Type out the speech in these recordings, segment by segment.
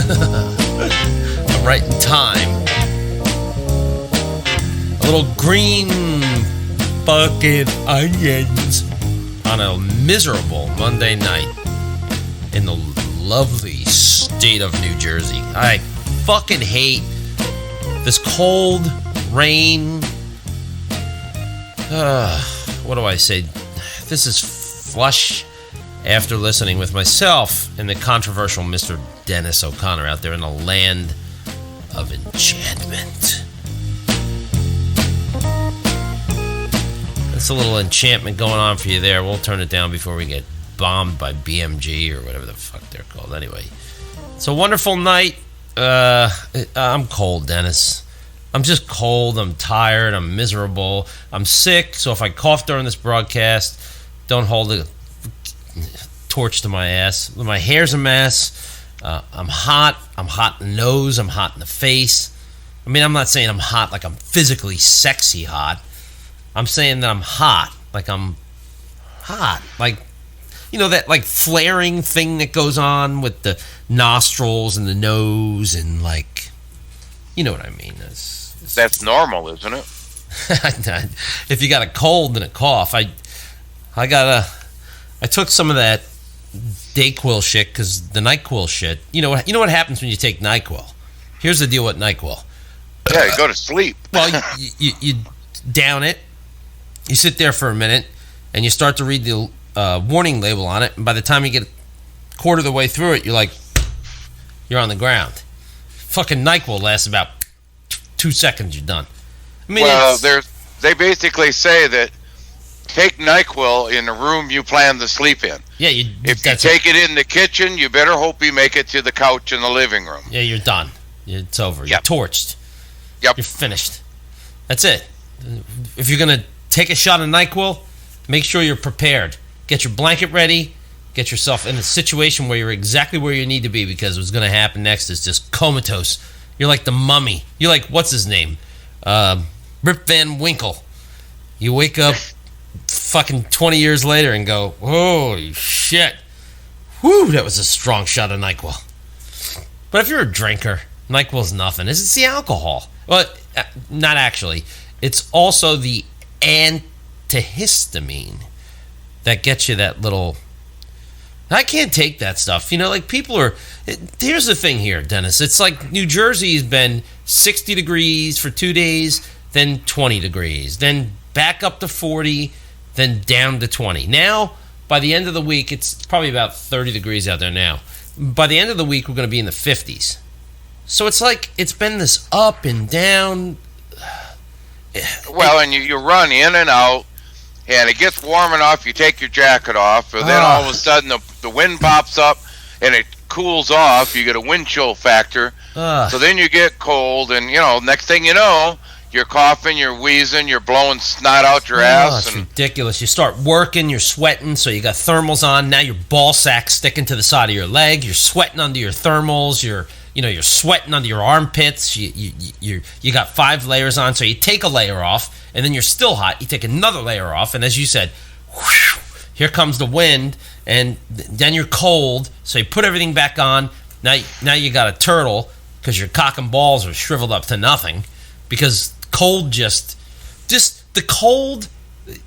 I'm right in time. A little green fucking onions on a miserable Monday night in the lovely state of New Jersey. I fucking hate this cold rain. What do I say? This is flush after listening with myself and the controversial Mr. Dennis O'Connor out there in the land of enchantment. That's a little enchantment going on for you there. We'll turn it down before we get bombed by BMG or whatever the fuck they're called. Anyway, it's a wonderful night. I'm cold, Dennis. I'm just cold. I'm tired. I'm miserable. I'm sick. So if I cough during this broadcast, don't hold a torch to my ass. My hair's a mess. I'm hot. I'm hot in the nose. I'm hot in the face. I mean, I'm not saying I'm hot like I'm physically sexy hot. I'm saying that I'm hot. Like I'm hot. Like, you know, that like flaring thing that goes on with the nostrils and the nose and like, you know what I mean. That's normal, isn't it? If you got a cold and a cough, I took some of that Dayquil shit because the NyQuil shit. You know what happens when you take NyQuil? Here's the deal with NyQuil. Yeah, you go to sleep. Well, you down it. You sit there for a minute, and you start to read the warning label on it. And by the time you get a quarter of the way through it, you're on the ground. Fucking NyQuil lasts about 2 seconds. You're done. I mean, well, they basically say that take NyQuil in the room you plan to sleep in. Yeah, if you take it in the kitchen, you better hope you make it to the couch in the living room. Yeah, you're done. It's over. Yep. You're torched. Yep. You're finished. That's it. If you're going to take a shot of NyQuil, make sure you're prepared. Get your blanket ready. Get yourself in a situation where you're exactly where you need to be, because what's going to happen next is just comatose. You're like the mummy. You're like, what's his name? Rip Van Winkle. You wake up fucking 20 years later and go, holy shit. Whew, that was a strong shot of NyQuil. But if you're a drinker, NyQuil's nothing. It's the alcohol. Well, not actually. It's also the antihistamine that gets you that little... I can't take that stuff. You know, like people are... Here's the thing here, Dennis. It's like New Jersey's been 60 degrees for 2 days, then 20 degrees, then back up to 40, then down to 20. Now, by the end of the week, it's probably about 30 degrees out there now. By the end of the week, we're going to be in the 50s. So it's like it's been this up and down. Well, and you run in and out, and it gets warm enough, you take your jacket off, and then all of a sudden the wind pops up, and it cools off. You get a wind chill factor. So then you get cold, and, next thing you know, you're coughing, you're wheezing, you're blowing snot out your ass. It's ridiculous. You start working, you're sweating, so you got thermals on. Now your ball sack's sticking to the side of your leg. You're sweating under your thermals. You're sweating under your armpits. You got 5 layers on, so you take a layer off, and then you're still hot. You take another layer off, and as you said, whew, here comes the wind, and then you're cold, so you put everything back on. Now you got a turtle because your cock and balls are shriveled up to nothing because cold just the cold.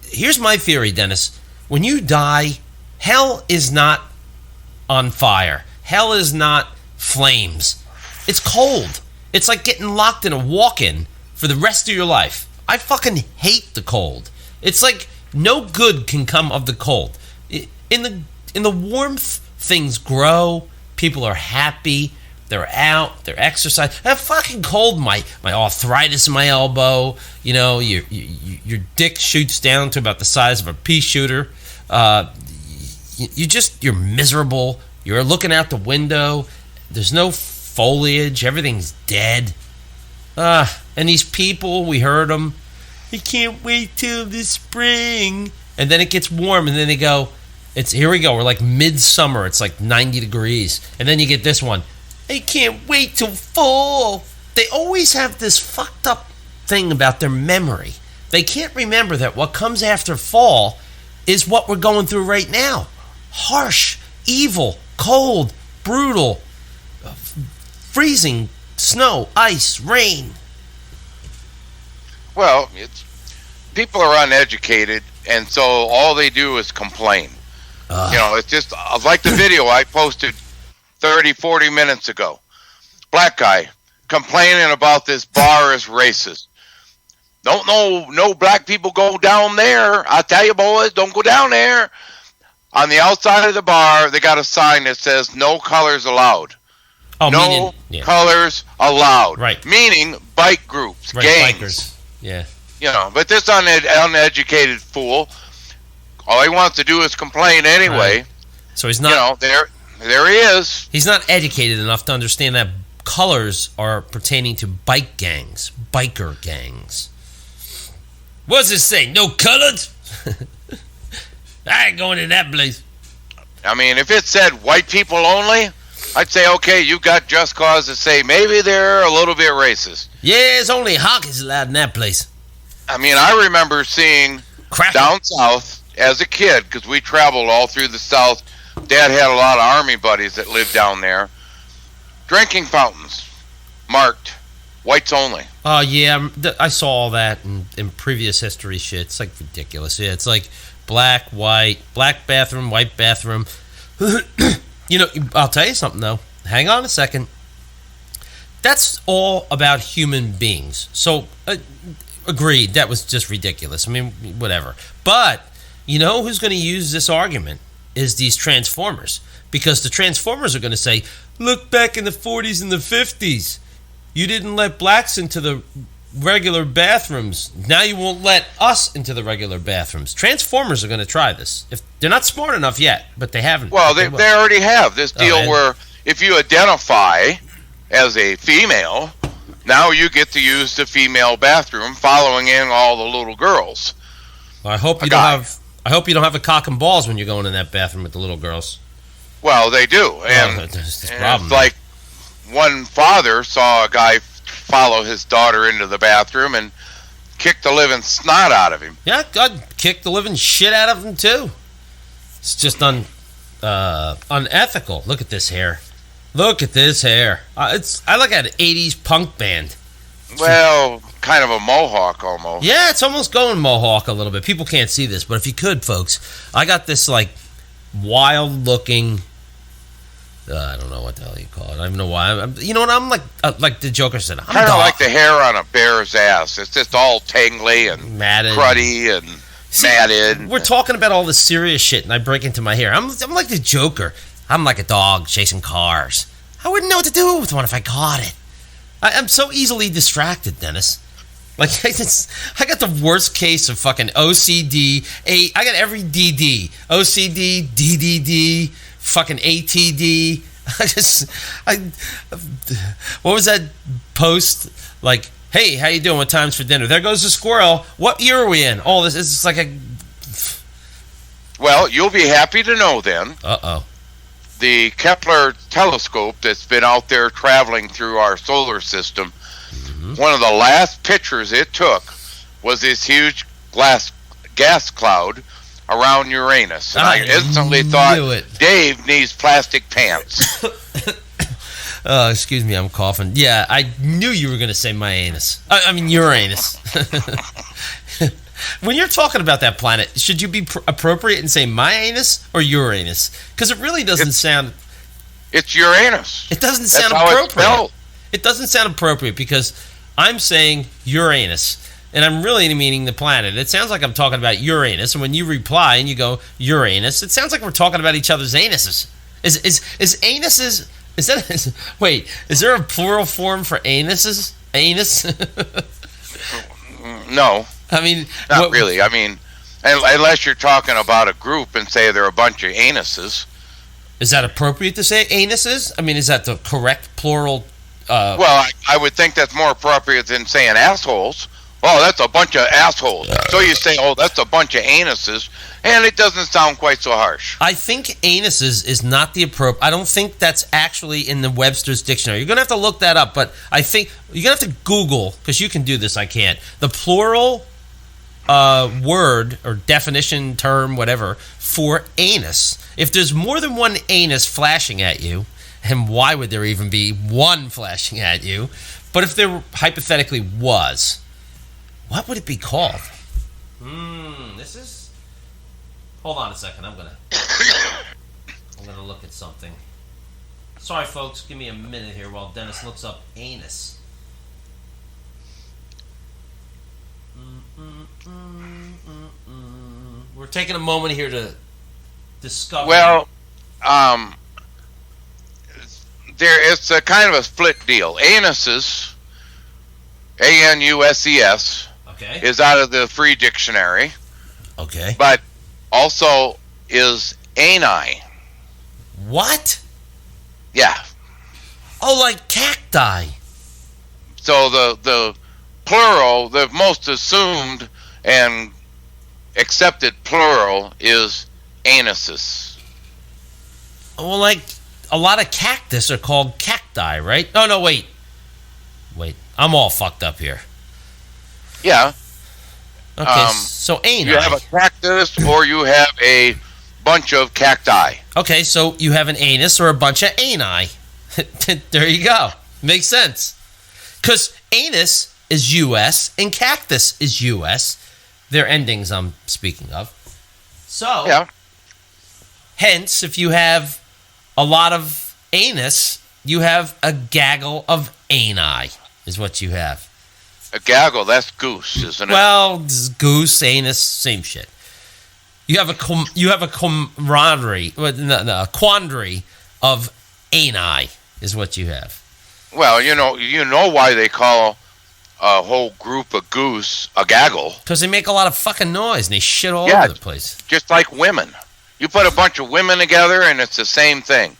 Here's my theory, Dennis. When you die, hell is not on fire. Hell is not flames. It's cold. It's like getting locked in a walk-in for the rest of your life. I fucking hate the cold. It's like no good can come of the cold. In the warmth, things grow. People are happy. They're out. They're exercising. I'm fucking cold. My arthritis in my elbow. Your dick shoots down to about the size of a pea shooter. You're miserable. You're looking out the window. There's no foliage. Everything's dead. And these people, we heard them. I can't wait till the spring. And then it gets warm, and then they go, here we go. We're like midsummer. It's like 90 degrees. And then you get this one. I can't wait till fall. They always have this fucked up thing about their memory. They can't remember that what comes after fall is what we're going through right now. Harsh, evil, cold, brutal, freezing snow, ice, rain. Well, people are uneducated, and so all they do is complain. It's just like the video I posted 30, 40 minutes ago. Black guy complaining about this bar is racist. Don't know, no black people go down there. I tell you, boys, don't go down there. On the outside of the bar, they got a sign that says "No colors allowed." Colors allowed. Right. Meaning bike groups, right, gangs. Bikers. Yeah. But this uneducated fool, all he wants to do is complain anyway. Right. So he's not. There he is. He's not educated enough to understand that colors are pertaining to bike gangs, biker gangs. What does it say? No colors? I ain't going in that place. I mean, if it said white people only, I'd say, okay, you got just cause to say maybe they're a little bit racist. Yeah, it's only hockey's allowed in that place. I mean, I remember seeing down south as a kid, because we traveled all through the south. Dad had a lot of Army buddies that lived down there. Drinking fountains marked whites only. Oh, yeah, I saw all that in previous history shit. It's like ridiculous. Yeah, it's like black, white, black bathroom, white bathroom. I'll tell you something, though. Hang on a second. That's all about human beings. So, agreed, that was just ridiculous. I mean, whatever. But, who's going to use this argument is these Transformers. Because the Transformers are going to say, look back in the 40s and the 50s. You didn't let blacks into the regular bathrooms. Now you won't let us into the regular bathrooms. Transformers are going to try this. If they're not smart enough yet, but they haven't. Well, they already have this deal where if you identify as a female, now you get to use the female bathroom, following in all the little girls. Well, I hope you don't have a cock and balls when you're going in that bathroom with the little girls. Well, they do, and it's problem. It's like one father saw a guy follow his daughter into the bathroom and kick the living snot out of him. Yeah, God kicked the living shit out of him too. It's just unethical. Look at this hair. Look at this hair. I look at an 80s punk band. Well, kind of a mohawk almost. Yeah, it's almost going mohawk a little bit. People can't see this, but if you could, folks, I got this like wild looking. I don't know what the hell you call it. I don't even know why. I'm like the Joker said. I'm kind of like the hair on a bear's ass. It's just all tangly and matted, cruddy and matted. We're talking about all this serious shit, and I break into my hair. I'm like the Joker. I'm like a dog chasing cars. I wouldn't know what to do with one if I caught it. I'm so easily distracted, Dennis. Like, I got the worst case of fucking OCD. I got every DD. OCD, DDD, fucking ATD. What was that post? Like, hey, how you doing? What time's for dinner? There goes the squirrel. What year are we in? Oh, this is like a... Well, you'll be happy to know then. Uh-oh. The Kepler telescope that's been out there traveling through our solar system, one of the last pictures it took was this huge gas cloud around Uranus. And I instantly thought, Dave needs plastic pants. Excuse me, I'm coughing. Yeah, I knew you were going to say my anus. I mean, Uranus. When you're talking about that planet, should you be appropriate and say my anus or Uranus? Because it really doesn't sound... It's Uranus. It doesn't sound appropriate. It doesn't sound appropriate because I'm saying Uranus, and I'm really meaning the planet. It sounds like I'm talking about Uranus, and when you reply and you go Uranus, it sounds like we're talking about each other's anuses. Is anuses... Wait, is there a plural form for anuses? Anus? No. I mean... Not really. I mean, unless you're talking about a group and say they're a bunch of anuses. Is that appropriate to say anuses? I mean, is that the correct plural? Well, I would think that's more appropriate than saying assholes. Oh, that's a bunch of assholes. So you say, oh, that's a bunch of anuses, and it doesn't sound quite so harsh. I think anuses is not the appropriate. I don't think that's actually in the Webster's dictionary. You're going to have to look that up, but I think you're going to have to Google, because you can do this, I can't. The plural word or definition, term, whatever, for anus. If there's more than one anus flashing at you, And why would there even be one flashing at you? But if there hypothetically was, what would it be called? This is... Hold on a second. I'm gonna look at something. Sorry, folks. Give me a minute here while Dennis looks up anus. We're taking a moment here to discover. Well, it's a kind of a split deal. Anuses, A-N-U-S-E-S, okay, is out of the free dictionary. Okay. But also is ani. What? Yeah. Oh, like cacti. So the plural, the most assumed and accepted plural is anuses. Well, like a lot of cactus are called cacti, right? Oh, no, wait. I'm all fucked up here. Yeah. Okay, so ani. You have a cactus or you have a bunch of cacti. Okay, so you have an anus or a bunch of ani. There you go. Makes sense. Because anus is U.S. and cactus is U.S. They're endings I'm speaking of. So, yeah. Hence, if you have a lot of anus, you have a gaggle of ani, is what you have. A gaggle, that's goose, isn't it? Well, goose, anus, same shit. You have a camaraderie, a quandary of ani, is what you have. Well, you know why they call a whole group of goose a gaggle. Because they make a lot of fucking noise and they shit all over the place. Just like women. You put a bunch of women together and it's the same thing.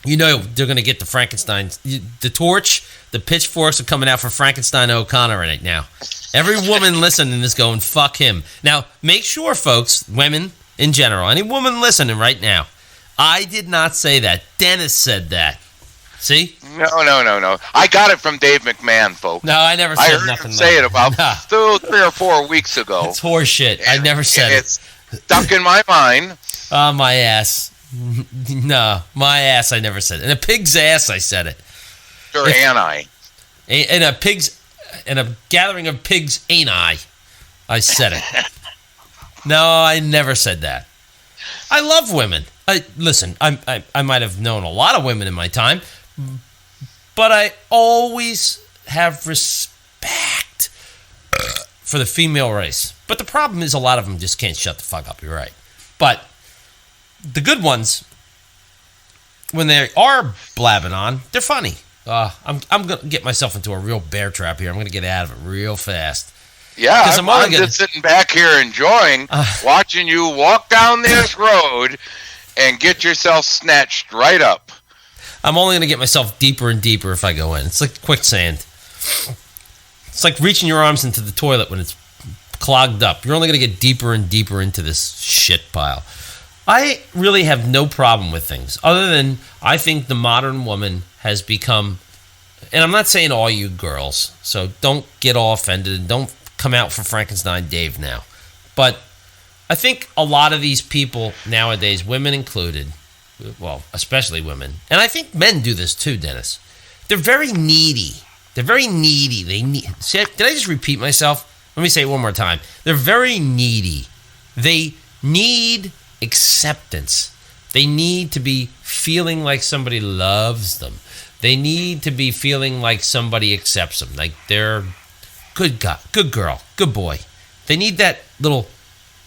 You know they're going to get the Frankenstein. The torch, the pitchforks are coming out for Frankenstein O'Connor right now. Every woman listening is going, fuck him. Now, make sure, folks, women in general, any woman listening right now, I did not say that. Dennis said that. See? No. I got it from Dave McMahon, folks. No, I never said nothing. I heard him say it about 3 or 4 weeks ago. It's horse shit. I never said it. It's stuck in my mind. Oh, my ass. No, my ass, I never said it. In a pig's ass, I said it. Or ani. In a gathering of pigs, ain't I said it. No, I never said that. I love women. Listen, I might have known a lot of women in my time, but I always have respect for the female race. But the problem is a lot of them just can't shut the fuck up. You're right. But the good ones, when they are blabbing on, they're funny. I'm going to get myself into a real bear trap here. I'm going to get out of it real fast. Yeah, I'm just sitting back here enjoying watching you walk down this road and get yourself snatched right up. I'm only going to get myself deeper and deeper if I go in. It's like quicksand. It's like reaching your arms into the toilet when it's clogged up. You're only going to get deeper and deeper into this shit pile. I really have no problem with things other than I think the modern woman has become, and I'm not saying all you girls, so don't get all offended and don't come out for Frankenstein Dave now. But I think a lot of these people nowadays, women included, well, especially women, and I think men do this too, Dennis. They're very needy. Did I just repeat myself? Let me say it one more time. They're very needy. They need acceptance. They need to be feeling like somebody loves them. They need to be feeling like somebody accepts them. Like they're good guy, good girl, good boy. They need that little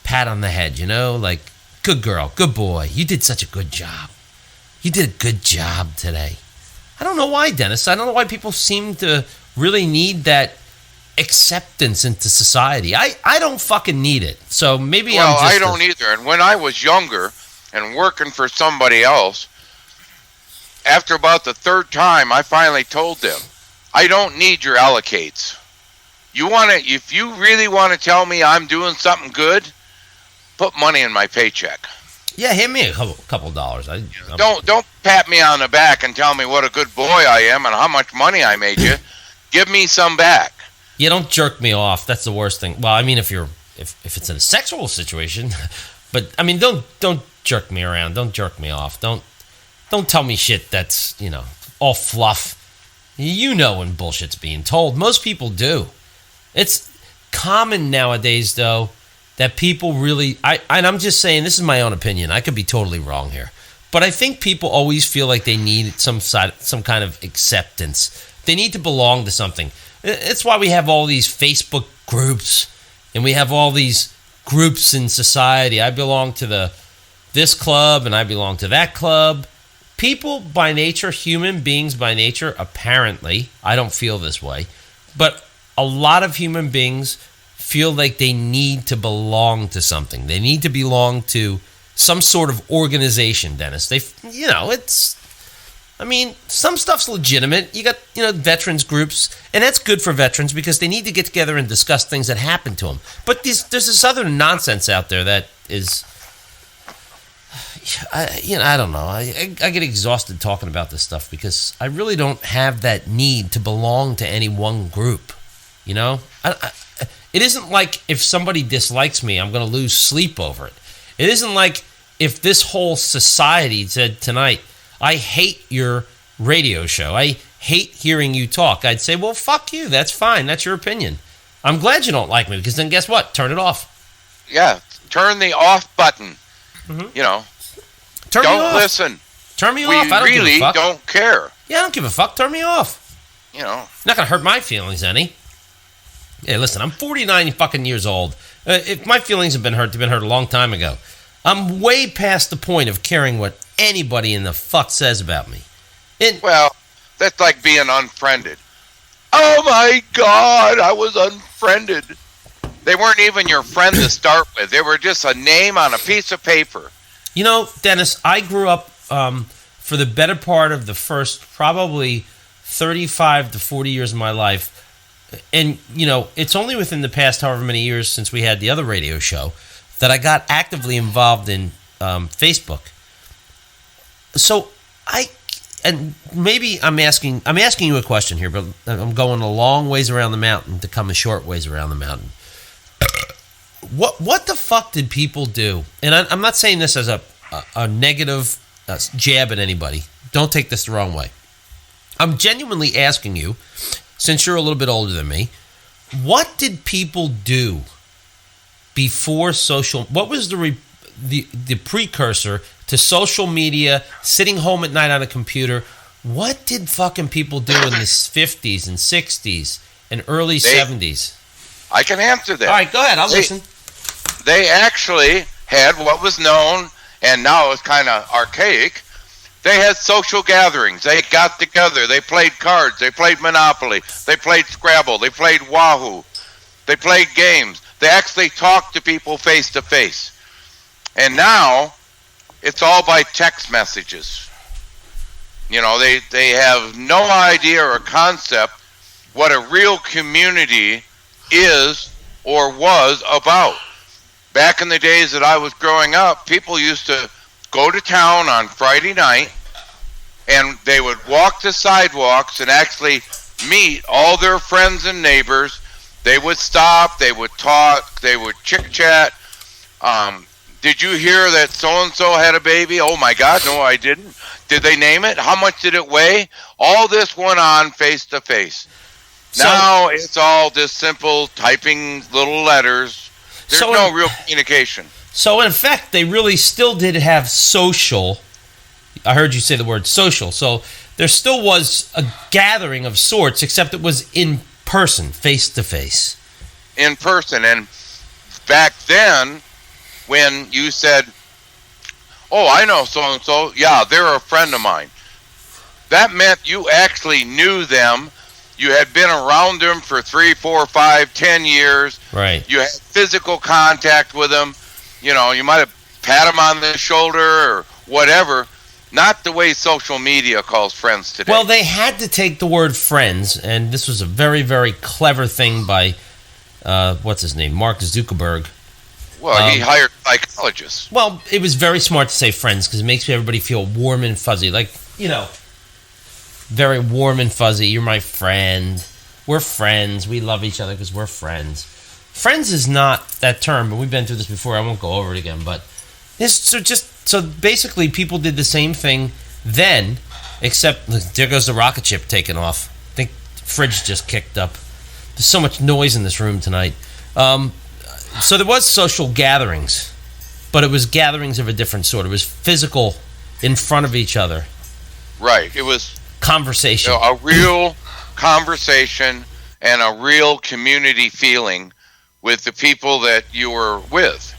pat on the head, like good girl, good boy. You did such a good job. You did a good job today. I don't know why, Dennis. I don't know why people seem to really need that acceptance into society. I don't fucking need it. So maybe I don't either. And when I was younger and working for somebody else, after about the 3rd time, I finally told them, I don't need your allocates. If you really want to tell me I'm doing something good, put money in my paycheck. Yeah, hit me a couple dollars. Don't pat me on the back and tell me what a good boy I am and how much money I made you. Give me some back. Yeah, don't jerk me off. That's the worst thing. Well, I mean, if it's in a sexual situation, but I mean, don't jerk me around. Don't jerk me off. Don't Don't tell me shit that's, all fluff. You know when bullshit's being told. Most people do. It's common nowadays, though, that people really... and I'm just saying, this is my own opinion. I could be totally wrong here. But I think people always feel like they need some kind of acceptance. They need to belong to something. It's why we have all these Facebook groups, and we have all these groups in society. I belong to this club, and I belong to that club. People by nature, human beings by nature, apparently, I don't feel this way, but a lot of human beings feel like they need to belong to something. They need to belong to some sort of organization, Dennis. Some stuff's legitimate. You got, veterans groups, and that's good for veterans because they need to get together and discuss things that happened to them. But there's this other nonsense out there that is... I don't know. I get exhausted talking about this stuff because I really don't have that need to belong to any one group. It isn't like if somebody dislikes me, I'm going to lose sleep over it. It isn't like if this whole society said tonight, I hate your radio show. I hate hearing you talk. I'd say, well, fuck you. That's fine. That's your opinion. I'm glad you don't like me because then guess what? Turn it off. Yeah. Turn the off button. Mm-hmm. Don't listen. Turn me off. I don't really give a fuck. Don't care. Yeah, I don't give a fuck. Turn me off. Not going to hurt my feelings any. Hey, listen, I'm 49 fucking years old. If my feelings have been hurt, they've been hurt a long time ago. I'm way past the point of caring what anybody in the fuck says about me. Well, that's like being unfriended. Oh my God, I was unfriended. They weren't even your friend to start with. They were just a name on a piece of paper. Dennis, I grew up for the better part of the first probably 35 to 40 years of my life. And, it's only within the past however many years since we had the other radio show that I got actively involved in Facebook. So maybe I'm asking you a question here, but I'm going a long ways around the mountain to come a short ways around the mountain. What the fuck did people do? And I'm not saying this as a negative jab at anybody. Don't take this the wrong way. I'm genuinely asking you, since you're a little bit older than me, what did people do before social? What was the precursor to social media? Sitting home at night on a computer. What did fucking people do in the 50s and 60s and early 70s? I can answer that. All right, go ahead. I'll listen. They actually had what was known, and now it's kind of archaic. They had social gatherings. They got together. They played cards. They played Monopoly. They played Scrabble. They played Wahoo. They played games. They actually talked to people face to face. And now it's all by text messages. They have no idea or concept what a real community is or was about. Back in the days that I was growing up, people used to go to town on Friday night, and they would walk the sidewalks and actually meet all their friends and neighbors. They would stop, they would talk, they would chit-chat. Did you hear that so-and-so had a baby? Oh, my God, no, I didn't. Did they name it? How much did it weigh? All this went on face-to-face. Now it's all just simple typing little letters. There's no real communication. So, in effect, they really still did have social. I heard you say the word social. So, there still was a gathering of sorts, except it was in person, face-to-face. In person. And back then, when you said, oh, I know so-and-so, yeah, they're a friend of mine. That meant you actually knew them. You had been around them for 3, 4, 5, 10 years. Right. You had physical contact with them. You might have pat them on the shoulder or whatever. Not the way social media calls friends today. Well, they had to take the word friends, and this was a very, very clever thing by, what's his name, Mark Zuckerberg. Well, he hired psychologists. Well, it was very smart to say friends because it makes everybody feel warm and fuzzy. Like, very warm and fuzzy. You're my friend. We're friends. We love each other because we're friends. Friends is not that term, but we've been through this before. I won't go over it again. But so basically, people did the same thing Then, except there goes the rocket ship taking off. I think the fridge just kicked up. There's so much noise in this room tonight. So there was social gatherings, but it was gatherings of a different sort. It was physical, in front of each other. Right. It was conversation. A real conversation and a real community feeling with the people that you were with.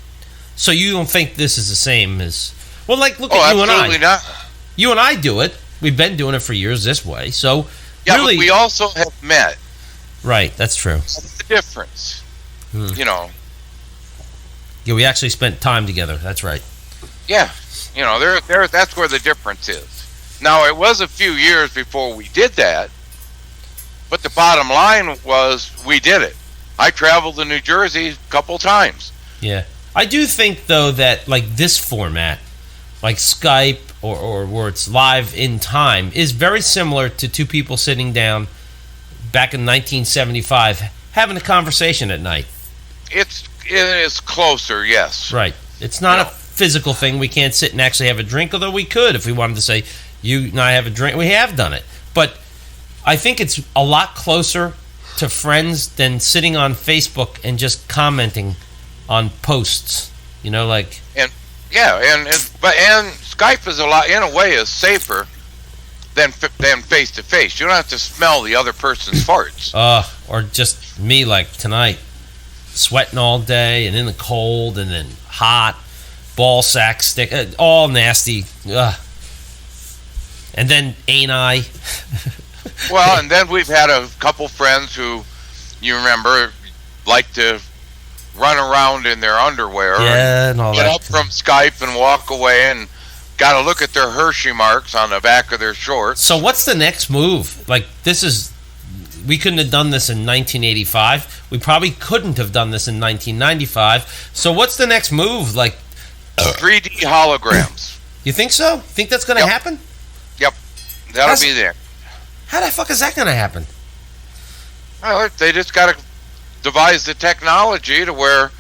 So you don't think this is the same as... Well, like, look at you and I. Absolutely not. You and I do it. We've been doing it for years this way. So, yeah, really... but we also have met. Right, that's true. That's the difference. You know. Yeah, we actually spent time together. That's right. Yeah. You know, that's where the difference is. Now, it was a few years before we did that, but the bottom line was we did it. I traveled to New Jersey a couple times. Yeah. I do think, though, that, like, this format, like Skype or where it's live in time, is very similar to two people sitting down back in 1975 having a conversation at night. It is closer, yes. Right. It's not a physical thing. We can't sit and actually have a drink, although we could if we wanted to say, you and I have a drink. We have done it. But I think it's a lot closer to friends than sitting on Facebook and just commenting on posts. You know, like... And Skype is in a way is safer than face to face. You don't have to smell the other person's farts. Or just me, like tonight, sweating all day and in the cold and then hot, ball sack stick, all nasty. And then ain't I? Well, and then we've had a couple friends who, you remember, like to run around in their underwear. And all get that. Up from Skype and walk away and got to look at their Hershey marks on the back of their shorts. So what's the next move? Like, we couldn't have done this in 1985. We probably couldn't have done this in 1995. So what's the next move? Like 3D holograms. You think so? Think that's going to happen? Yep. That'll be there. How the fuck is that going to happen? Well, they just got to devise the technology to where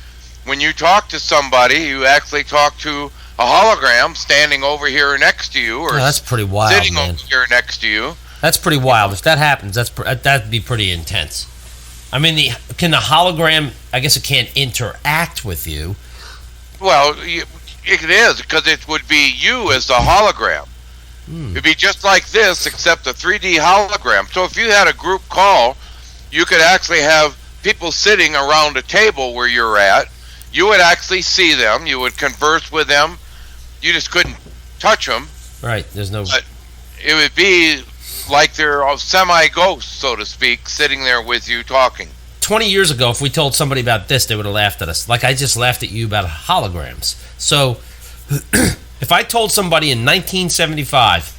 when you talk to somebody, you actually talk to a hologram standing over here next to you, or that's pretty wild, sitting over here next to you. That's pretty wild. If that happens, that'd be pretty intense. I mean, can the hologram? I guess it can't interact with you. Well, it is, because it would be you as the hologram. It'd be just like this, except a 3D hologram. So if you had a group call, you could actually have people sitting around a table where you're at. You would actually see them. You would converse with them. You just couldn't touch them. Right. There's no... But it would be like they're semi-ghosts, so to speak, sitting there with you talking. 20 years ago, if we told somebody about this, they would have laughed at us. Like I just laughed at you about holograms. So... if I told somebody in 1975,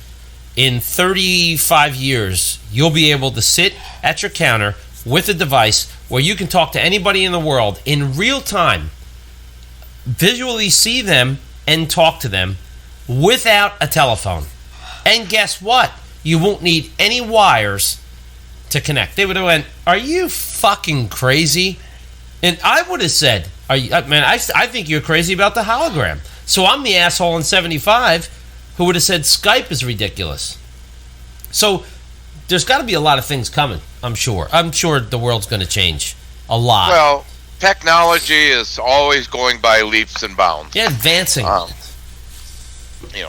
in 35 years, you'll be able to sit at your counter with a device where you can talk to anybody in the world in real time, visually see them and talk to them without a telephone. And guess what? You won't need any wires to connect. They would have went, are you fucking crazy? And I would have said, I think you're crazy about the hologram. So I'm the asshole in 75 who would have said Skype is ridiculous. So there's got to be a lot of things coming, I'm sure. I'm sure the world's going to change a lot. Well, technology is always going by leaps and bounds. Yeah, advancing.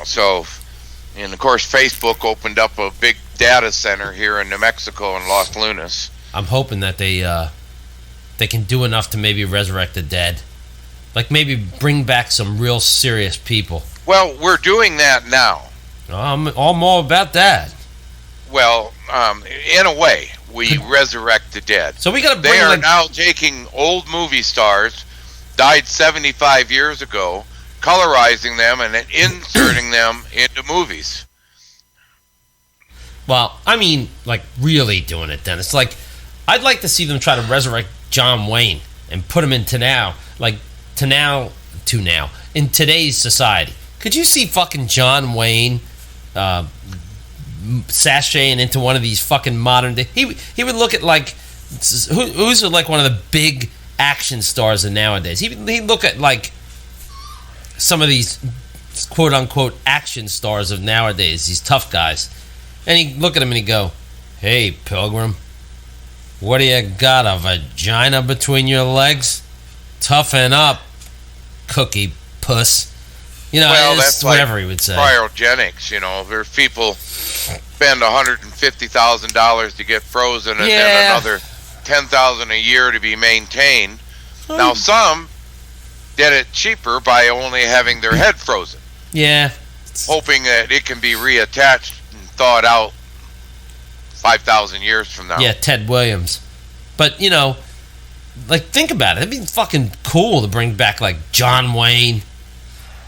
So, and of course, Facebook opened up a big data center here in New Mexico in Los Lunas. I'm hoping that they can do enough to maybe resurrect the dead. Like maybe bring back some real serious people. Well, we're doing that now. I'm all about that. Well, in a way, we resurrect the dead. So we got to bring. They are now taking old movie stars, died 75 years ago, colorizing them and inserting them into movies. Well, I mean, like really doing it. Then it's like I'd like to see them try to resurrect John Wayne and put him into now, like. To now, in today's society. Could you see fucking John Wayne sashaying into one of these fucking modern day... He would look at like... Who's like one of the big action stars of nowadays? He'd look at like some of these quote-unquote action stars of nowadays, these tough guys. And you look at him and you go, hey, Pilgrim, what do you got, a vagina between your legs? Toughen up, cookie puss. Well, that's whatever like he would say. Cryogenics, there's people spend $150,000 to get frozen and then another $10,000 a year to be maintained. Now, some did it cheaper by only having their head frozen. Yeah. Hoping that it can be reattached and thawed out 5,000 years from now. Yeah, Ted Williams. But, think about it. It'd be fucking cool to bring back, like, John Wayne.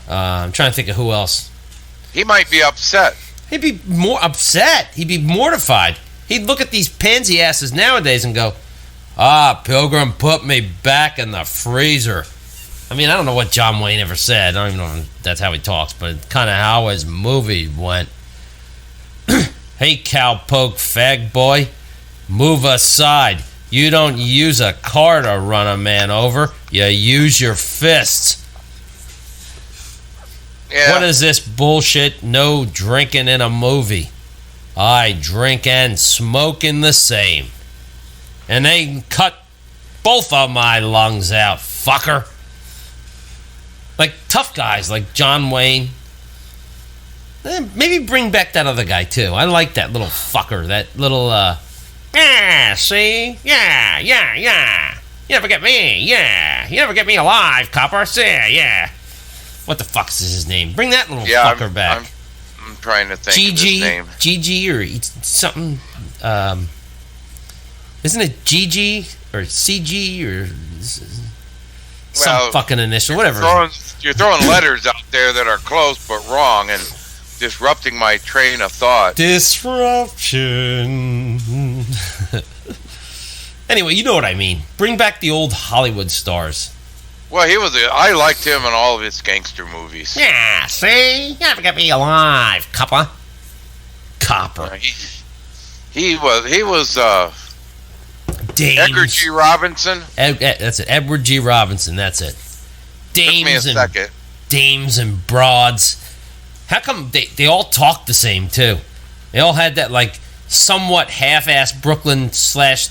I'm trying to think of who else. He might be upset. He'd be more upset. He'd be mortified. He'd look at these pansy asses nowadays and go, Pilgrim put me back in the freezer. I mean, I don't know what John Wayne ever said. I don't even know if that's how he talks, but it's kind of how his movie went. Hey, cowpoke fag boy, move aside. You don't use a car to run a man over. You use your fists. Yeah. What is this bullshit? No drinking in a movie. I drink and smoke in the same. And they cut both of my lungs out, fucker. Like tough guys like John Wayne. Maybe bring back that other guy too. I like that little fucker. That little, see? Yeah. You never get me, yeah. You never get me alive, copper. See, yeah. What the fuck is his name? Bring that little fucker back. I'm trying to think of his name. GG or something. Isn't it GG or CG or some fucking initial? Whatever. You're throwing letters out there that are close but wrong and disrupting my train of thought. Disruption. Anyway, you know what I mean. Bring back the old Hollywood stars. Well, I liked him in all of his gangster movies. Yeah, see? You never get me alive, copper. He was Edgar G. Robinson. That's it. Edward G. Robinson, that's it. Dames and broads. How come they all talk the same, too? They all had that, like, somewhat half-assed Brooklyn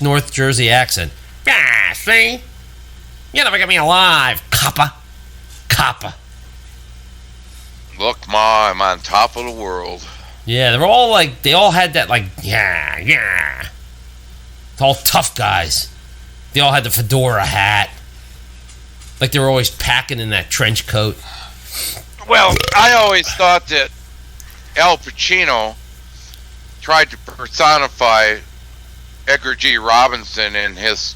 / North Jersey accent. Yeah, see? You never get me alive, copper. Look, Ma, I'm on top of the world. Yeah, they all had that, like, yeah. It's all tough guys. They all had the fedora hat. Like they were always packing in that trench coat. Well, I always thought that Al Pacino tried to personify Edgar G. Robinson in his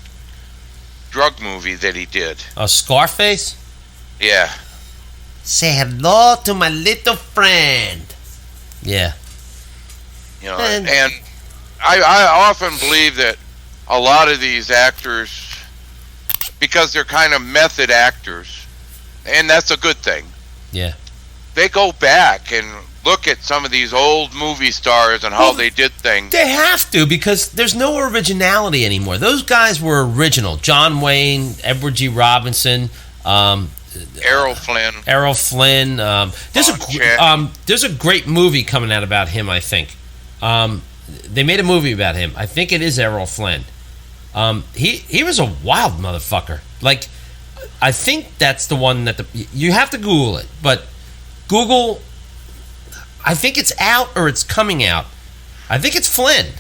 drug movie that he did. Scarface? Yeah. Say hello to my little friend. Yeah. And I often believe that a lot of these actors, because they're kind of method actors, and that's a good thing. Yeah. They go back and look at some of these old movie stars and how they did things. They have to, because there's no originality anymore. Those guys were original. John Wayne, Edward G. Robinson, Erroll Flynn. There's a great movie coming out about him, I think. They made a movie about him. I think it is Errol Flynn. He was a wild motherfucker. Like, I think that's the one that you have to Google it, but Google, I think it's out or it's coming out. I think it's Flynn,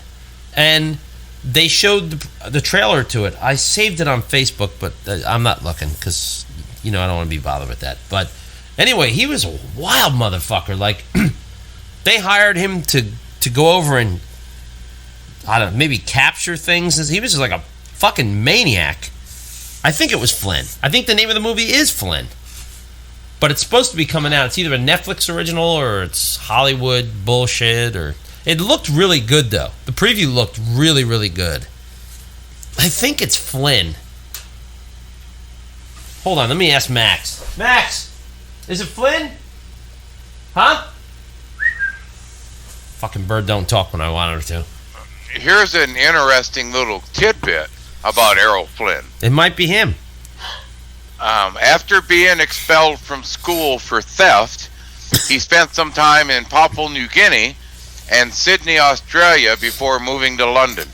and they showed the trailer to it. I saved it on Facebook, but I'm not looking because I don't want to be bothered with that. But anyway, he was a wild motherfucker. Like, they hired him to go over and maybe capture things. He was just like a fucking maniac. I think it was Flynn. I think the name of the movie is Flynn. But it's supposed to be coming out. It's either a Netflix original or it's Hollywood bullshit. It looked really good, though. The preview looked really, really good. I think it's Flynn. Hold on, let me ask Max. Max, is it Flynn? Huh? Fucking bird don't talk when I want her to. Here's an interesting little tidbit about Errol Flynn. It might be him. After being expelled from school for theft, he spent some time in Papua New Guinea and Sydney, Australia, before moving to London.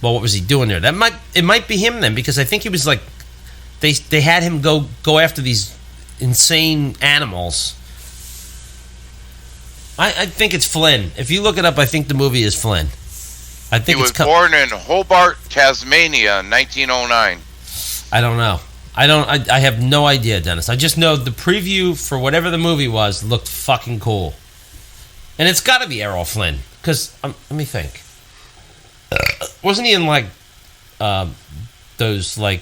Well, what was he doing there? It might be him then, because I think he was like, they had him go after these insane animals. I think it's Flynn. If you look it up, I think the movie is Flynn. I think he was born in Hobart, Tasmania, in 1909. I don't know. I have no idea, Dennis. I just know the preview for whatever the movie was looked fucking cool. And it's got to be Errol Flynn. Because, let me think. Wasn't he in, like, those, like,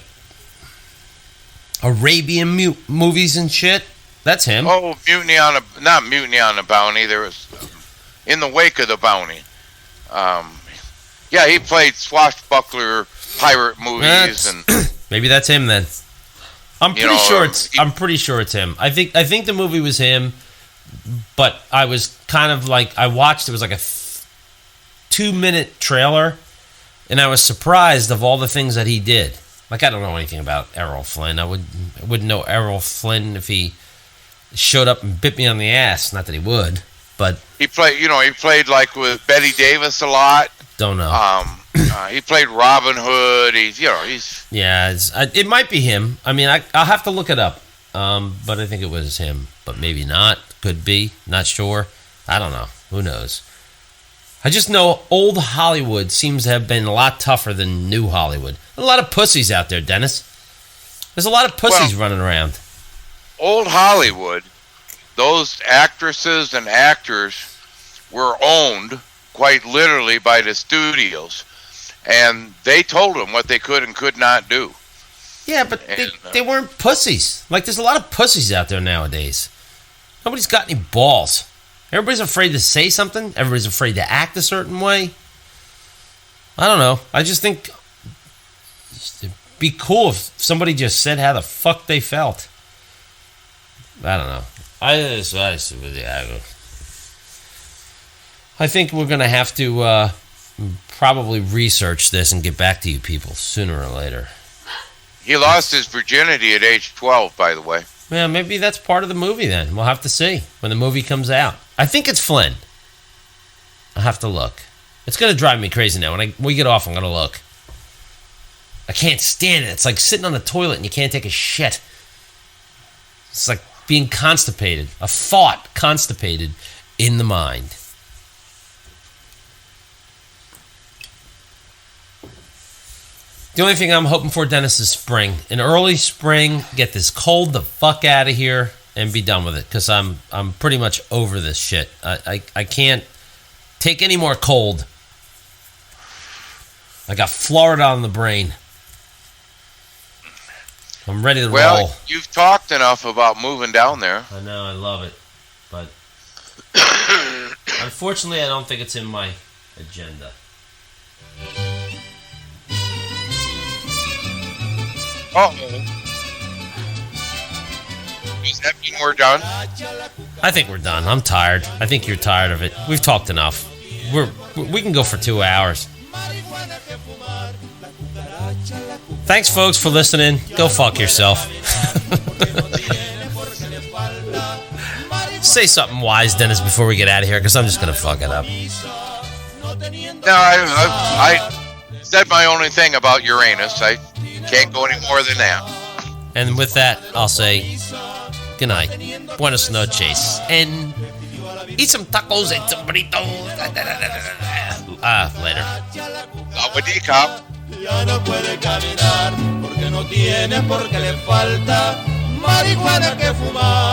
Arabian movies and shit? That's him. Oh, not Mutiny on the Bounty. There was In the Wake of the Bounty. Yeah, he played swashbuckler pirate movies, and maybe that's him then. I'm pretty sure it's him. I think the movie was him, but I was kind of like, I watched, it was like a 2-minute trailer, and I was surprised of all the things that he did. Like, I don't know anything about Errol Flynn. I wouldn't know Errol Flynn if he showed up and bit me on the ass. Not that he would, but he played like with Betty Davis a lot. Don't know. He played Robin Hood. It might be him. I mean, I'll have to look it up. But I think it was him. But maybe not. Could be. Not sure. I don't know. Who knows? I just know old Hollywood seems to have been a lot tougher than new Hollywood. A lot of pussies out there, Dennis. There's a lot of pussies running around. Old Hollywood, those actresses and actors were owned quite literally by the studios, and they told them what they could and could not do. Yeah, but they weren't pussies. Like, there's a lot of pussies out there nowadays. Nobody's got any balls. Everybody's afraid to say something. Everybody's afraid to act a certain way. I don't know. I just think it'd be cool if somebody just said how the fuck they felt. I don't know. I think we're going to have to probably research this and get back to you people sooner or later. He lost his virginity at age 12, by the way. Yeah, maybe that's part of the movie then. We'll have to see when the movie comes out. I think it's Flynn. I'll have to look. It's going to drive me crazy now. When we get off, I'm going to look. I can't stand it. It's like sitting on the toilet and you can't take a shit. It's like being constipated. A thought constipated in the mind. The only thing I'm hoping for, Dennis, is spring. In early spring, get this cold the fuck out of here and be done with it. Because I'm pretty much over this shit. I can't take any more cold. I got Florida on the brain. I'm ready to roll. Well, you've talked enough about moving down there. I know, I love it. But unfortunately, I don't think it's in my agenda. Does that mean we're done? I think we're done. I'm tired. I think you're tired of it. We've talked enough. We can go for 2 hours. Thanks, folks, for listening. Go fuck yourself. Say something wise, Dennis, before we get out of here, because I'm just going to fuck it up. No, I said my only thing about Uranus. I can't go any more than that. And with that, I'll say good night. Buenas noches. And eat some tacos and some burritos. Later. Sawadee-cop. Ya no puede caminar porque no tiene, porque le falta marihuana que fumar.